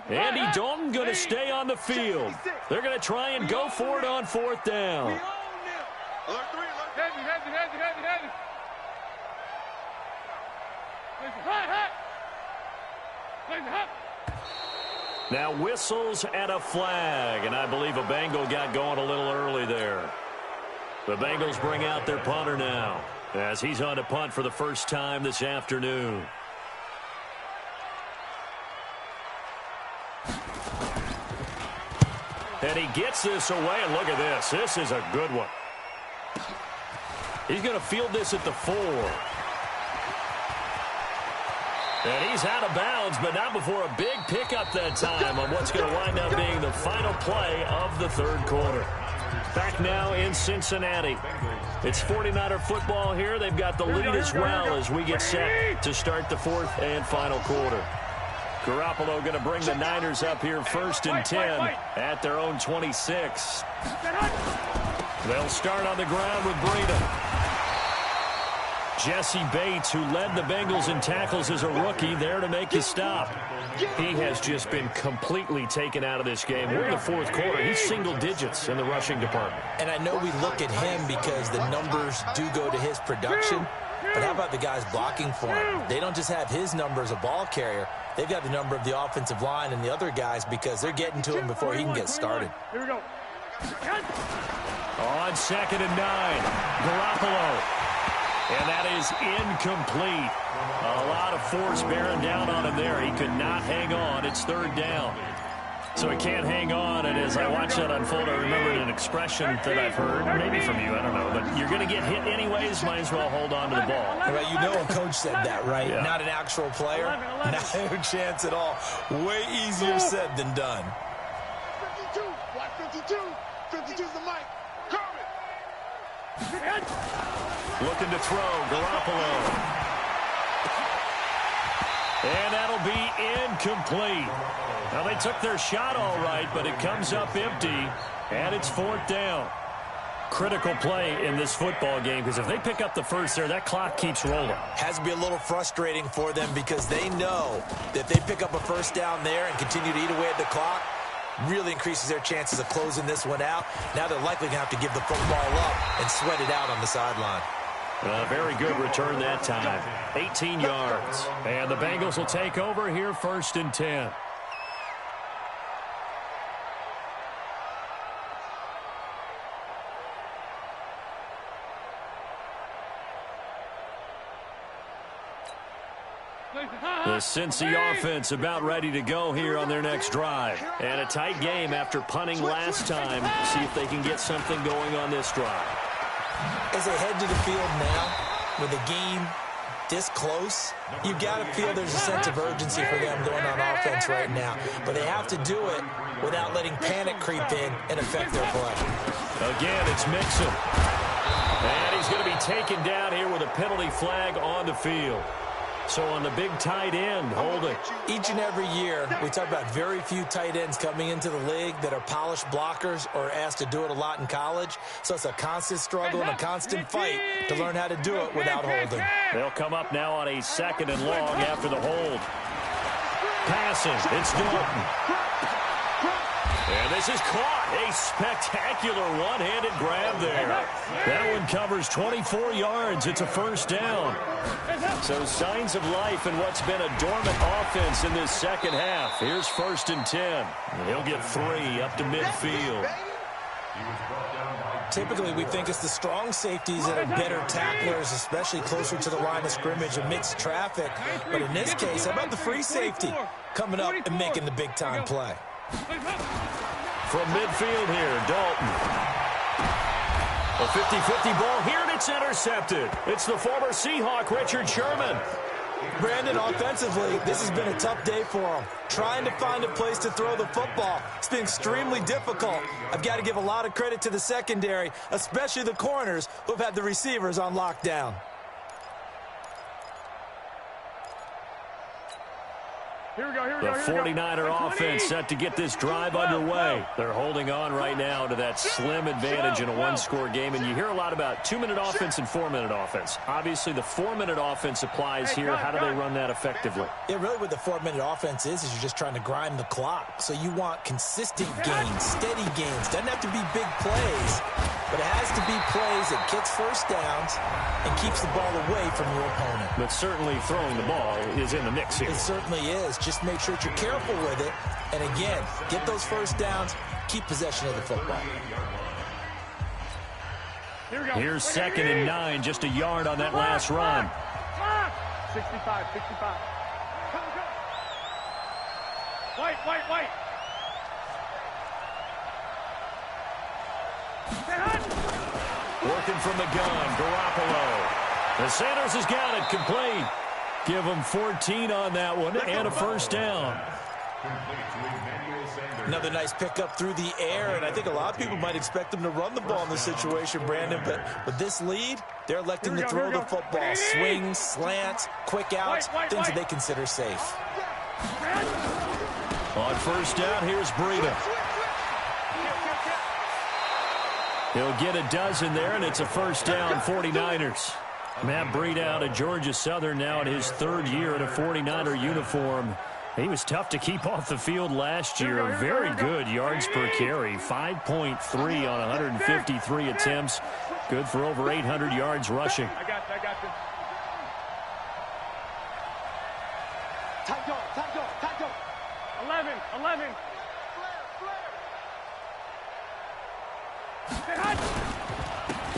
Andy Dalton going to stay on the field. They're going to try and go for it on fourth down. Now whistles and a flag, and I believe a Bengal got going a little early there. The Bengals bring out their punter now as he's on to punt for the first time this afternoon. And he gets this away, and look at this. This is a good one. He's going to field this at the 4. And he's out of bounds, but not before a big pickup that time on what's going to wind up being the final play of the third quarter. Back now in Cincinnati. It's 49er football here. They've got the lead as well as we get set to start the fourth and final quarter. Garoppolo going to bring the Niners up here first and 10 at their own 26. They'll start on the ground with Breida. Jesse Bates, who led the Bengals in tackles as a rookie, there to make his stop. He has just been completely taken out of this game. We're in the fourth quarter. He's single digits in the rushing department. And I know we look at him because the numbers do go to his production. But how about the guys blocking for him? They don't just have his number as a ball carrier. They've got the number of the offensive line and the other guys because they're getting to him before he can get started. Here we go. On 2nd and 9, Garoppolo. And that is incomplete. A lot of force bearing down on him there. He could not hang on. It's third down. So he can't hang on, and as I watch that unfold, I remembered an expression that I've heard, maybe from you, I don't know, but you're going to get hit anyways, might as well hold on to the ball. Right, you know a coach said that, right? Yeah. Not an actual player. No chance at all. Way easier said than done. 52, watch 52. 52's the mic. Kermit. Looking to throw, Garoppolo. And that'll be incomplete. Now, they took their shot all right, but it comes up empty, and it's fourth down. Critical play in this football game, because if they pick up the first there, that clock keeps rolling. Has to be a little frustrating for them because they know that if they pick up a first down there and continue to eat away at the clock, really increases their chances of closing this one out. Now they're likely going to have to give the football up and sweat it out on the sideline. A very good return that time. 18 yards. And the Bengals will take over here first and 10. The Cincy offense about ready to go here on their next drive. And a tight game after punting last time. See if they can get something going on this drive. As they head to the field now, with the game this close, you've got to feel there's a sense of urgency for them going on offense right now. But they have to do it without letting panic creep in and affect their play. Again, it's Mixon. And he's going to be taken down here with a penalty flag on the field. So on the big tight end, holding. Each and every year, we talk about very few tight ends coming into the league that are polished blockers or asked to do it a lot in college. So it's a constant struggle and a constant fight to learn how to do it without holding. They'll come up now on a 2nd and long after the hold. Passing, it's Dalton. And this is caught. A spectacular one-handed grab there. That one covers 24 yards. It's a first down. So signs of life in what's been a dormant offense in this second half. Here's first and 10. He'll get 3 up to midfield. Typically, we think it's the strong safeties that are better tacklers, especially closer to the line of scrimmage amidst traffic. But in this case, how about the free safety coming up and making the big-time play? From midfield here, Dalton. A 50-50 ball here, and it's intercepted. It's the former Seahawk, Richard Sherman. Brandon, offensively, this has been a tough day for him. Trying to find a place to throw the football. It's been extremely difficult. I've got to give a lot of credit to the secondary, especially the corners who've had the receivers on lockdown. The 49er offense set to get this drive underway. They're holding on right now to that slim advantage in a one-score game, and you hear a lot about 2-minute offense and 4-minute offense. Obviously, the 4-minute offense applies here. How do they run that effectively? Yeah, really what the 4-minute offense is you're just trying to grind the clock. So you want consistent gains, steady gains. Doesn't have to be big plays, but it has to be plays that gets first downs and keeps the ball away from your opponent. But certainly throwing the ball is in the mix here. It certainly is. Just make sure that you're careful with it. And again, get those first downs, keep possession of the football. Here's 2nd and 9, just a yard on that last run. 65. White. Working from the gun, Garoppolo. The Sanders has got it, complete. Give him 14 on that one and a first down. Another nice pickup through the air, and I think a lot of people might expect them to run the ball in this situation, Brandon, but with this lead, they're electing to throw the football. Swings, slants, quick outs, things that they consider safe. On first down, here's Breida. He'll get a dozen there, and it's a first down, 49ers. Matt Breida out of Georgia Southern now in his 3rd year in a 49er uniform. He was tough to keep off the field last year. Very good yards per carry, 5.3 on 153 attempts. Good for over 800 yards rushing. I got you. Tight go. 11.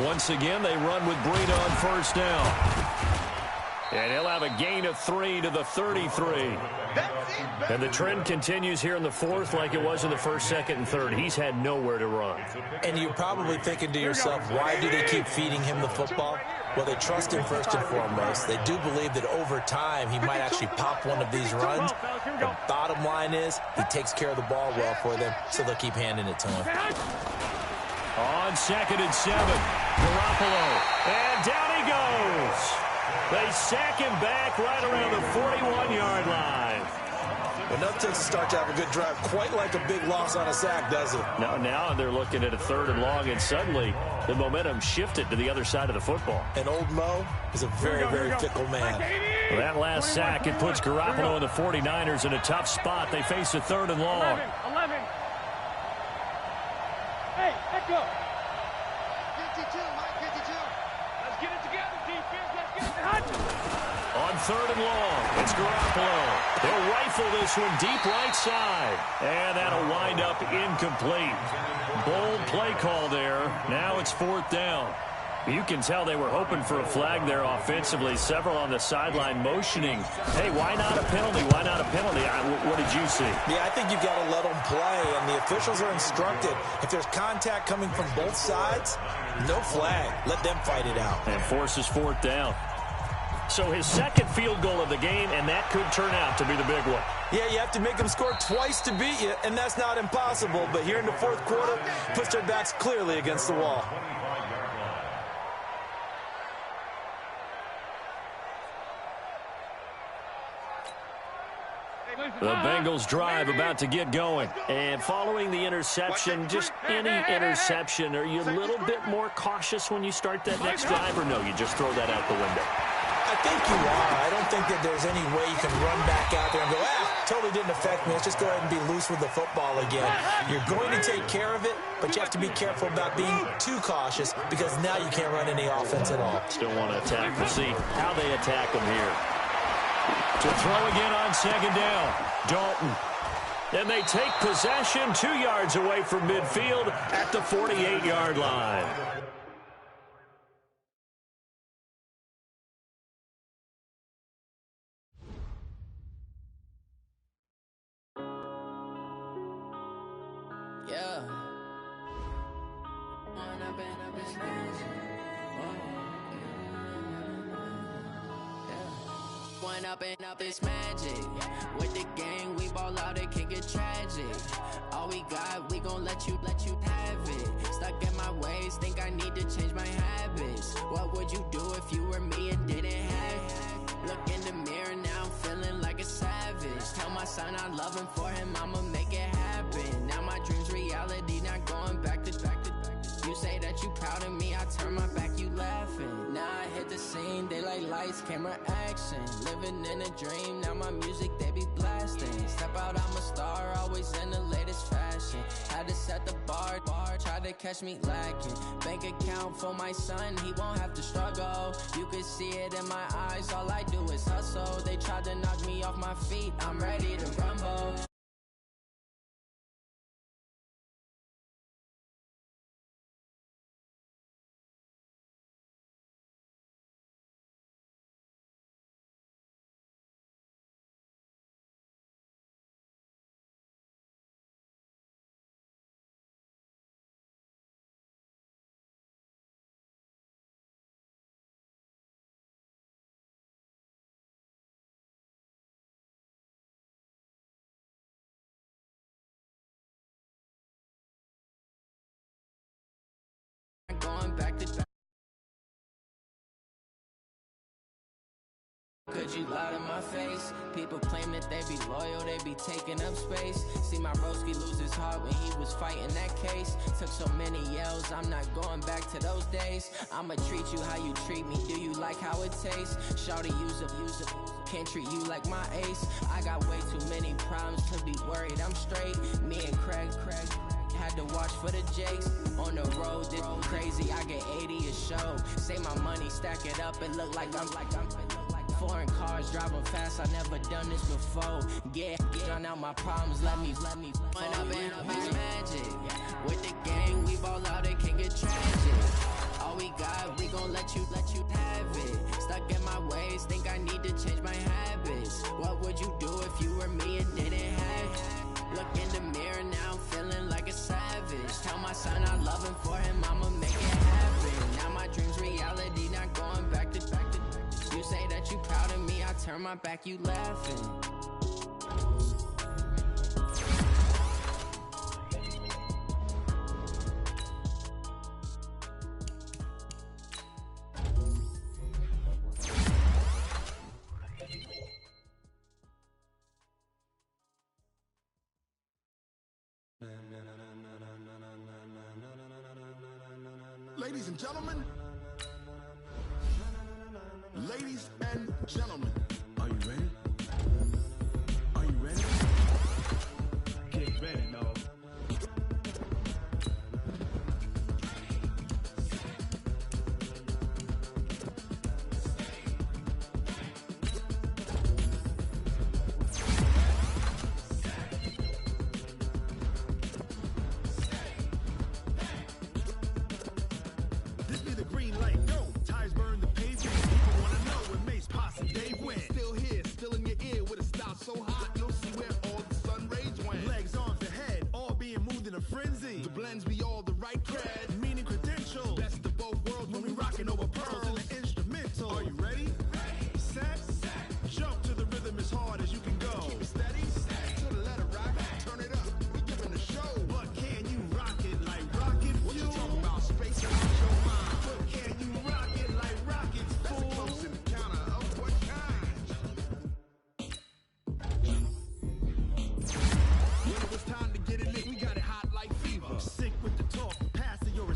Once again, they run with Breida on first down. And he'll have a gain of 3 to the 33. And the trend continues here in the 4th like it was in the 1st, 2nd, and 3rd. He's had nowhere to run. And you're probably thinking to yourself, why do they keep feeding him the football? Well, they trust him first and foremost. They do believe that over time he might actually pop one of these runs. The bottom line is he takes care of the ball well for them, so they'll keep handing it to him. On 2nd and 7, Garoppolo. And down he goes. They sack him back right around the 41-yard line. Enough takes to start to have a good drive, quite like a big loss on a sack, does it? Now they're looking at a 3rd and long, and suddenly the momentum shifted to the other side of the football. And old Mo is a very, very fickle man. Well, that last sack, it puts Garoppolo and the 49ers in a tough spot. They face a 3rd and long. 11. Hey, let's go. 52, Mike, 52. Let's get it together, defense. Let's get it. On 3rd and long, it's Garoppolo. They'll rifle this one deep right side. And that'll wind up incomplete. Bold play call there. Now it's 4th down. You can tell they were hoping for a flag there offensively. Several on the sideline motioning. Hey, why not a penalty? Why not a penalty? What did you see? Yeah, I think you've got to let them play, and the officials are instructed. If there's contact coming from both sides, no flag. Let them fight it out. And forces 4th down. So his 2nd field goal of the game, and that could turn out to be the big one. Yeah, you have to make them score twice to beat you, and that's not impossible. But here in the 4th quarter, puts their backs clearly against the wall. The Bengals drive about to get going. And following the interception, just any interception, are you a little bit more cautious when you start that next drive, or no, you just throw that out the window? I think you are. I don't think that there's any way you can run back out there and go, totally didn't affect me. Let's just go ahead and be loose with the football again. You're going to take care of it, but you have to be careful about being too cautious because now you can't run any offense at all. Still want to attack. We'll see how they attack them here. To throw again on 2nd down, Dalton. And they take possession 2 yards away from midfield at the 48-yard line. Yeah. One up and up is magic. With the gang, we ball out, it can get tragic. All we got, we gon' let you have it. Stuck in my ways, think I need to change my habits. What would you do if you were me and didn't have it? Look in the mirror, now I'm feeling like a savage. Tell myself son, I love him, for him, I'ma make it happen. Now my dream's reality, not going back to. You say that you proud of me, I turn my back, you laughing. Now I hit the scene, daylight lights, camera action. Living in a dream, now my music, they be blasting. Step out, I'm a star, always in the latest fashion. Had to set the bar, try to catch me lacking. Bank account for my son, he won't have to struggle. You could see it in my eyes, all I do is hustle. They tried to knock me off my feet, I'm ready to rumble. Going back to back. Could you lie to my face? People claim that they be loyal, they be taking up space. See my broski lose his heart when he was fighting that case. Took so many yells, I'm not going back to those days. I'ma treat you how you treat me, do you like how it tastes? Shawty, use up, can't treat you like my ace. I got way too many problems to be worried, I'm straight. Me and Craig had to watch for the Jakes. On the road, this crazy, I get 80 a show. Say my money, stack it up, it look like I'm foreign cars, driving fast, I never done this before. Get drown out my problems, let me When up in up is magic. With the gang, we ball out, it can get tragic. All we got, we gon' let you have it. Stuck in my ways, think I need to change my habits. What would you do if you were me and didn't have it? Look in the mirror, now I'm feeling like a savage. Tell my son I love him, for him, I'ma make it happen. Now my dream's reality, not going back to. You say that you proud of me, I turn my back, you laughing. Ladies and gentlemen. Ladies and gentlemen. Are you ready? Are you ready? Get ready, no. This be the green light, go. Tires burn the pavement. People wanna know when Mace, Posse, and Dave went. Still here, still in your ear with a style so hot, you'll see where all the sun rays went. Legs, arms, the head, all being moved in a frenzy. The blends be all the right cred, meaning credentials. Best of both worlds when we rockin' over pearls in the instrumental. Are you ready? Set, jump to the rhythm as hard as you can go. Keep it steady, to the letter rock, turn it up, we giving a show. But can you rock it like rocket fuel? What you talking about, space out your mind? But can you rock it like rockets, fool? That's a close encounter of what kind? When it was time to get it lit, we got it hot like fever. Sick with the talk, passing your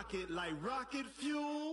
pocket like rocket fuel.